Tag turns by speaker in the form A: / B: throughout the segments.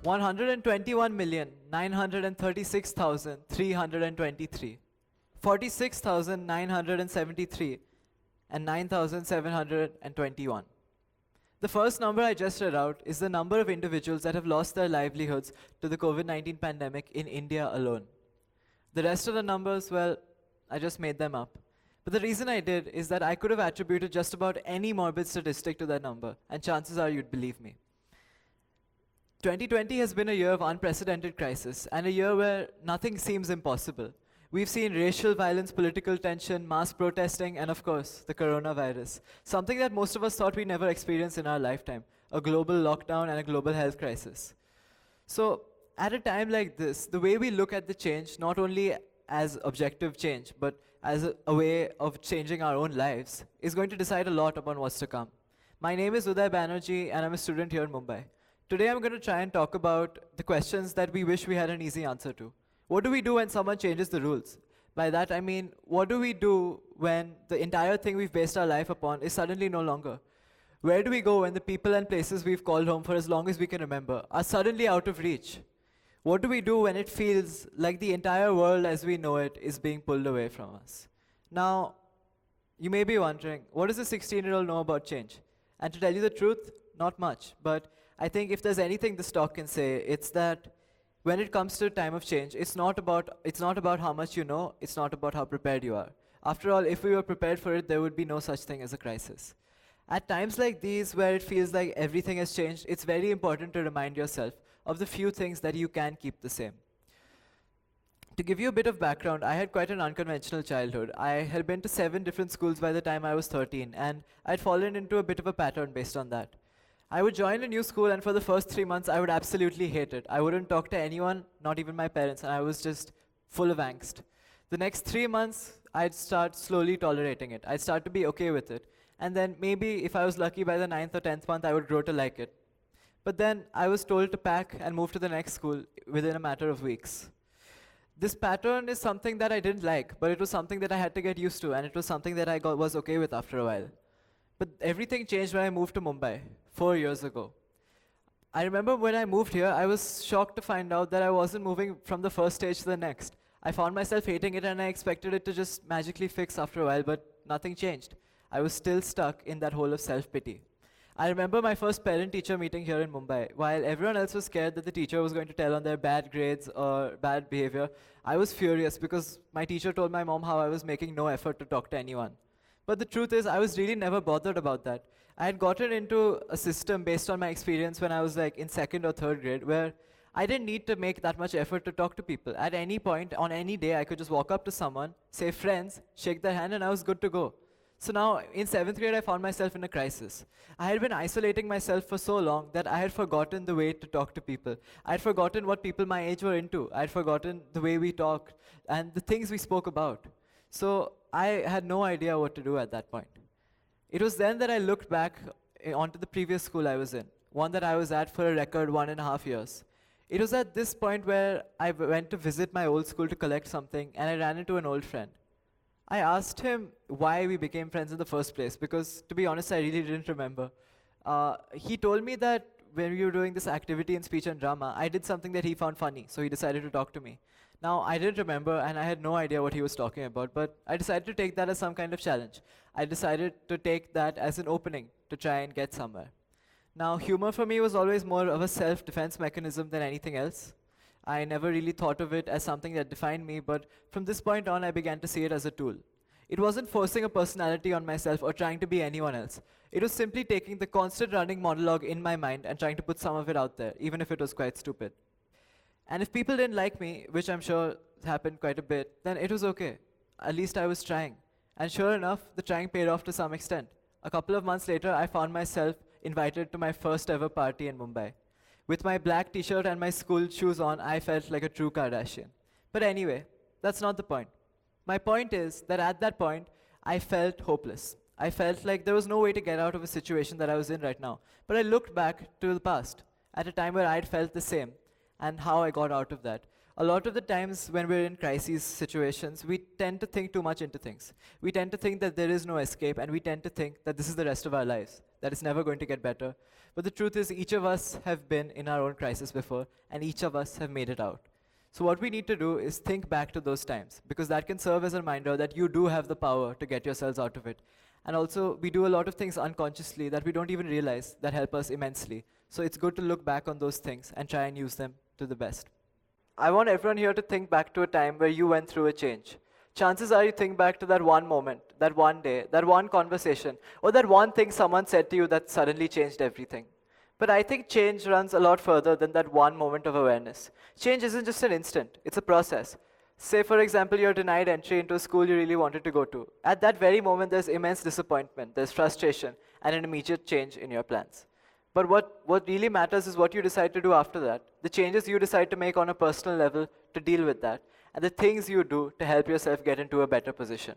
A: 121,936,323, 46,973, and 9,721. The first number I just read out is the number of individuals that have lost their livelihoods to the COVID-19 pandemic in India alone. The rest of the numbers, well, I just made them up. But the reason I did is that I could have attributed just about any morbid statistic to that number, and chances are you'd believe me. 2020 has been a year of unprecedented crisis, and a year where nothing seems impossible. We've seen racial violence, political tension, mass protesting, and of course, the coronavirus. Something that most of us thought we'd never experience in our lifetime, a global lockdown and a global health crisis. So, at a time like this, the way we look at the change, not only as objective change, but as a way of changing our own lives, is going to decide a lot upon what's to come. My name is Uday Banerjee, and I'm a student here in Mumbai. Today I'm going to try and talk about the questions that we wish we had an easy answer to. What do we do when someone changes the rules? By that I mean, what do we do when the entire thing we've based our life upon is suddenly no longer? Where do we go when the people and places we've called home for as long as we can remember are suddenly out of reach? What do we do when it feels like the entire world as we know it is being pulled away from us? Now, you may be wondering, what does a 16-year-old know about change? And to tell you the truth, not much. But I think if there's anything this talk can say, it's that when it comes to time of change, it's not about how much you know, it's not about how prepared you are. After all, if we were prepared for it, there would be no such thing as a crisis. At times like these, where it feels like everything has changed, it's very important to remind yourself of the few things that you can keep the same. To give you a bit of background, I had quite an unconventional childhood. I had been to 7 different schools by the time I was 13, and I'd fallen into a bit of a pattern based on that. I would join a new school, and for the first 3 months, I would absolutely hate it. I wouldn't talk to anyone, not even my parents, and I was just full of angst. The next 3 months, I'd start slowly tolerating it. I'd start to be okay with it. And then maybe, if I was lucky, by the 9th or 10th month, I would grow to like it. But then I was told to pack and move to the next school within a matter of weeks. This pattern is something that I didn't like, but it was something that I had to get used to, and it was something that I was okay with after a while. But everything changed when I moved to Mumbai 4 years ago. I remember when I moved here, I was shocked to find out that I wasn't moving from the first stage to the next. I found myself hating it, and I expected it to just magically fix after a while, but nothing changed. I was still stuck in that hole of self-pity. I remember my first parent-teacher meeting here in Mumbai. While everyone else was scared that the teacher was going to tell on their bad grades or bad behavior, I was furious because my teacher told my mom how I was making no effort to talk to anyone. But the truth is, I was really never bothered about that. I had gotten into a system based on my experience when I was like in 2nd or 3rd grade, where I didn't need to make that much effort to talk to people. At any point, on any day, I could just walk up to someone, say friends, shake their hand, and I was good to go. So now, in 7th grade, I found myself in a crisis. I had been isolating myself for so long that I had forgotten the way to talk to people. I had forgotten what people my age were into. I had forgotten the way we talked and the things we spoke about. So I had no idea what to do at that point. It was then that I looked back onto the previous school I was in, one that I was at for a record 1.5 years. It was at this point where I went to visit my old school to collect something, and I ran into an old friend. I asked him why we became friends in the first place, because to be honest, I really didn't remember. He told me that when we were doing this activity in speech and drama, I did something that he found funny, so he decided to talk to me. Now, I didn't remember, and I had no idea what he was talking about, but I decided to take that as some kind of challenge. I decided to take that as an opening to try and get somewhere. Now, humor for me was always more of a self-defense mechanism than anything else. I never really thought of it as something that defined me, but from this point on, I began to see it as a tool. It wasn't forcing a personality on myself or trying to be anyone else. It was simply taking the constant running monologue in my mind and trying to put some of it out there, even if it was quite stupid. And if people didn't like me, which I'm sure happened quite a bit, then it was okay. At least I was trying. And sure enough, the trying paid off to some extent. A couple of months later, I found myself invited to my first ever party in Mumbai. With my black t-shirt and my school shoes on, I felt like a true Kardashian. But anyway, that's not the point. My point is that at that point, I felt hopeless. I felt like there was no way to get out of a situation that I was in right now. But I looked back to the past, at a time where I'd felt the same, and how I got out of that. A lot of the times when we're in crisis situations, we tend to think too much into things. We tend to think that there is no escape, and we tend to think that this is the rest of our lives, that it's never going to get better. But the truth is, each of us have been in our own crisis before, and each of us have made it out. So what we need to do is think back to those times, because that can serve as a reminder that you do have the power to get yourselves out of it. And also, we do a lot of things unconsciously that we don't even realize that help us immensely. So it's good to look back on those things and try and use them to the best. I want everyone here to think back to a time where you went through a change. Chances are you think back to that one moment, that one day, that one conversation, or that one thing someone said to you that suddenly changed everything. But I think change runs a lot further than that one moment of awareness. Change isn't just an instant, it's a process. Say, for example, you're denied entry into a school you really wanted to go to. At that very moment, there's immense disappointment, there's frustration, and an immediate change in your plans. But what really matters is what you decide to do after that, the changes you decide to make on a personal level to deal with that, and the things you do to help yourself get into a better position.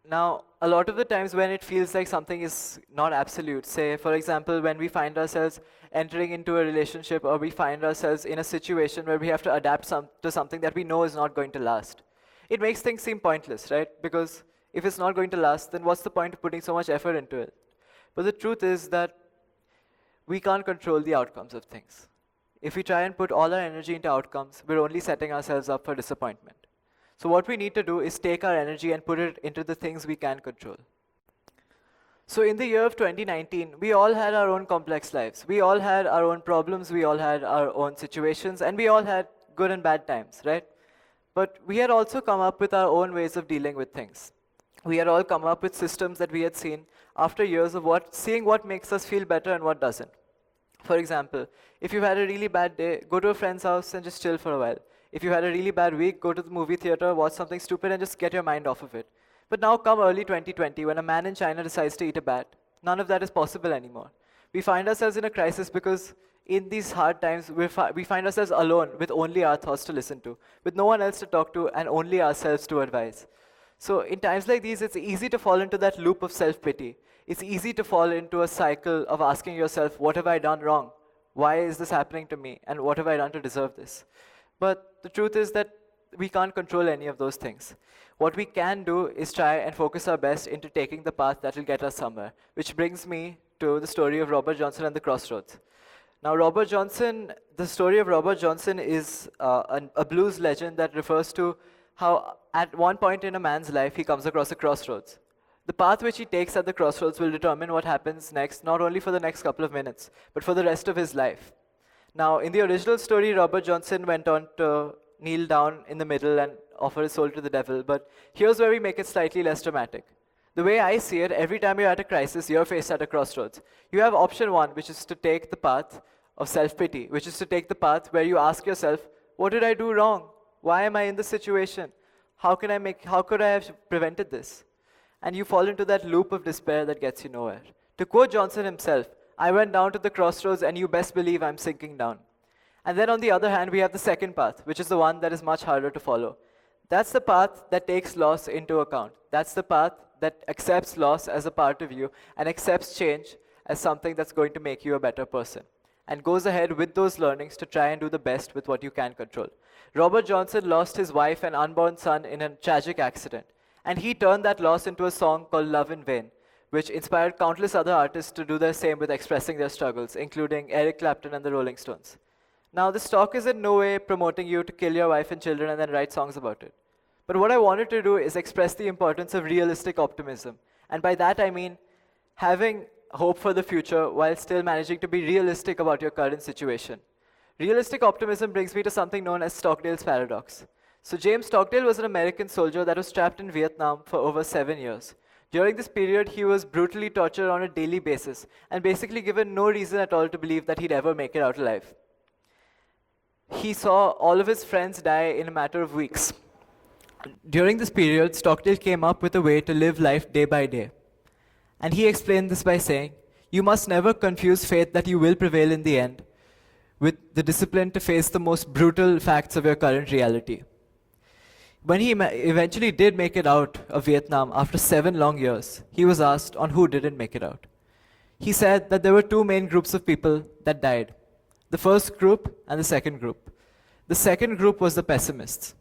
A: Now, a lot of the times when it feels like something is not absolute, say, for example, when we find ourselves entering into a relationship, or we find ourselves in a situation where we have to adapt to something that we know is not going to last, it makes things seem pointless, right? Because if it's not going to last, then what's the point of putting so much effort into it? But the truth is that we can't control the outcomes of things. If we try and put all our energy into outcomes, we're only setting ourselves up for disappointment. So what we need to do is take our energy and put it into the things we can control. So in the year of 2019, we all had our own complex lives. We all had our own problems, we all had our own situations, and we all had good and bad times, right? But we had also come up with our own ways of dealing with things. We had all come up with systems that we had seen after years of seeing what makes us feel better and what doesn't. For example, if you've had a really bad day, go to a friend's house and just chill for a while. If you had a really bad week, go to the movie theater, watch something stupid, and just get your mind off of it. But now come early 2020, when a man in China decides to eat a bat, none of that is possible anymore. We find ourselves in a crisis because in these hard times, we find ourselves alone with only our thoughts to listen to, with no one else to talk to, and only ourselves to advise. So in times like these, it's easy to fall into that loop of self-pity. It's easy to fall into a cycle of asking yourself, what have I done wrong? Why is this happening to me? And what have I done to deserve this? But the truth is that we can't control any of those things. What we can do is try and focus our best into taking the path that will get us somewhere, which brings me to the story of Robert Johnson and the crossroads. Now, the story of Robert Johnson is a blues legend that refers to how at one point in a man's life he comes across a crossroads. The path which he takes at the crossroads will determine what happens next, not only for the next couple of minutes, but for the rest of his life. Now, in the original story, Robert Johnson went on to kneel down in the middle and offer his soul to the devil, but here's where we make it slightly less dramatic. The way I see it, every time you're at a crisis, you're faced at a crossroads. You have option one, which is to take the path of self-pity, which is to take the path where you ask yourself, what did I do wrong? Why am I in this situation? How could I have prevented this? And you fall into that loop of despair that gets you nowhere. To quote Johnson himself, I went down to the crossroads and you best believe I'm sinking down. And then on the other hand, we have the second path, which is the one that is much harder to follow. That's the path that takes loss into account. That's the path that accepts loss as a part of you and accepts change as something that's going to make you a better person, and goes ahead with those learnings to try and do the best with what you can control. Robert Johnson lost his wife and unborn son in a tragic accident, and he turned that loss into a song called Love in Vain, which inspired countless other artists to do the same with expressing their struggles, including Eric Clapton and the Rolling Stones. Now, this talk is in no way promoting you to kill your wife and children and then write songs about it. But what I wanted to do is express the importance of realistic optimism. And by that I mean having hope for the future while still managing to be realistic about your current situation. Realistic optimism brings me to something known as Stockdale's paradox. So James Stockdale was an American soldier that was trapped in Vietnam for over 7 years. During this period, he was brutally tortured on a daily basis and basically given no reason at all to believe that he'd ever make it out alive. He saw all of his friends die in a matter of weeks. During this period, Stockdale came up with a way to live life day by day. And he explained this by saying, you must never confuse faith that you will prevail in the end with the discipline to face the most brutal facts of your current reality. When he eventually did make it out of Vietnam after 7 long years, he was asked on who didn't make it out. He said that there were 2 main groups of people that died. The first group and the second group. The second group was the pessimists.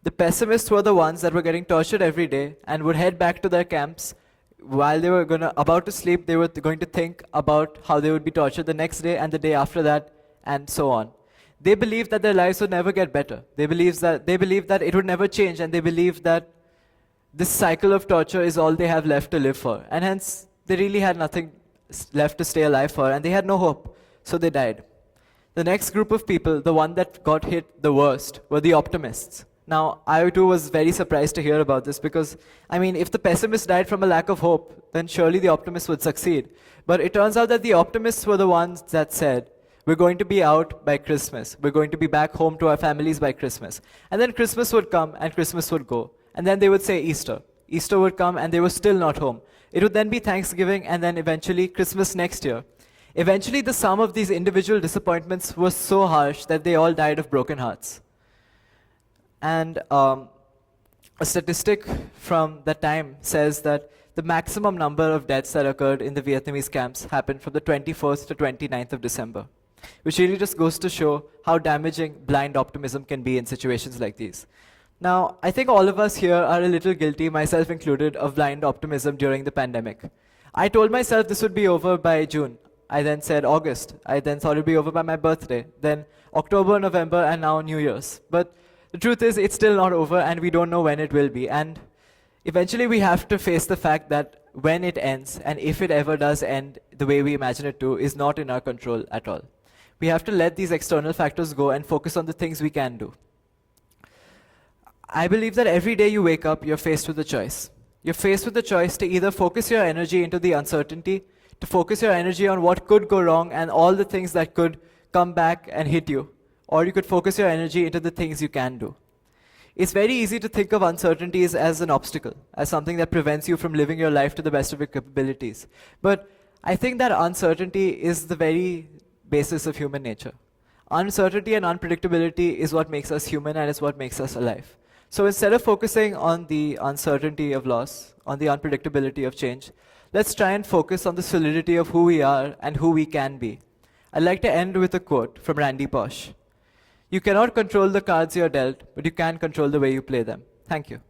A: The pessimists were the ones that were getting tortured every day and would head back to their camps. While they were about to sleep, they were going to think about how they would be tortured the next day and the day after that, and so on. They believed that their lives would never get better. They believed that it would never change, and they believed that this cycle of torture is all they have left to live for. And hence, they really had nothing left to stay alive for, and they had no hope, so they died. The next group of people, the one that got hit the worst, were the optimists. Now, I too was very surprised to hear about this because, I mean, if the pessimists died from a lack of hope, then surely the optimists would succeed. But it turns out that the optimists were the ones that said, we're going to be out by Christmas. We're going to be back home to our families by Christmas. And then Christmas would come and Christmas would go. And then they would say Easter. Easter would come and they were still not home. It would then be Thanksgiving and then eventually Christmas next year. Eventually, the sum of these individual disappointments was so harsh that they all died of broken hearts. And a statistic from that time says that the maximum number of deaths that occurred in the Vietnamese camps happened from the 21st to 29th of December, which really just goes to show how damaging blind optimism can be in situations like these. Now, I think all of us here are a little guilty, myself included, of blind optimism during the pandemic. I told myself this would be over by June. I then said August. I then thought it would be over by my birthday. Then October, November, and now New Year's. But the truth is, it's still not over, and we don't know when it will be. And eventually, we have to face the fact that when it ends, and if it ever does end the way we imagine it to, is not in our control at all. We have to let these external factors go and focus on the things we can do. I believe that every day you wake up, you're faced with a choice. You're faced with the choice to either focus your energy into the uncertainty, to focus your energy on what could go wrong and all the things that could come back and hit you, or you could focus your energy into the things you can do. It's very easy to think of uncertainties as an obstacle, as something that prevents you from living your life to the best of your capabilities. But I think that uncertainty is the very basis of human nature. Uncertainty and unpredictability is what makes us human and is what makes us alive. So instead of focusing on the uncertainty of loss, on the unpredictability of change, let's try and focus on the solidity of who we are and who we can be. I'd like to end with a quote from Randy Pausch. You cannot control the cards you're dealt, but you can control the way you play them. Thank you.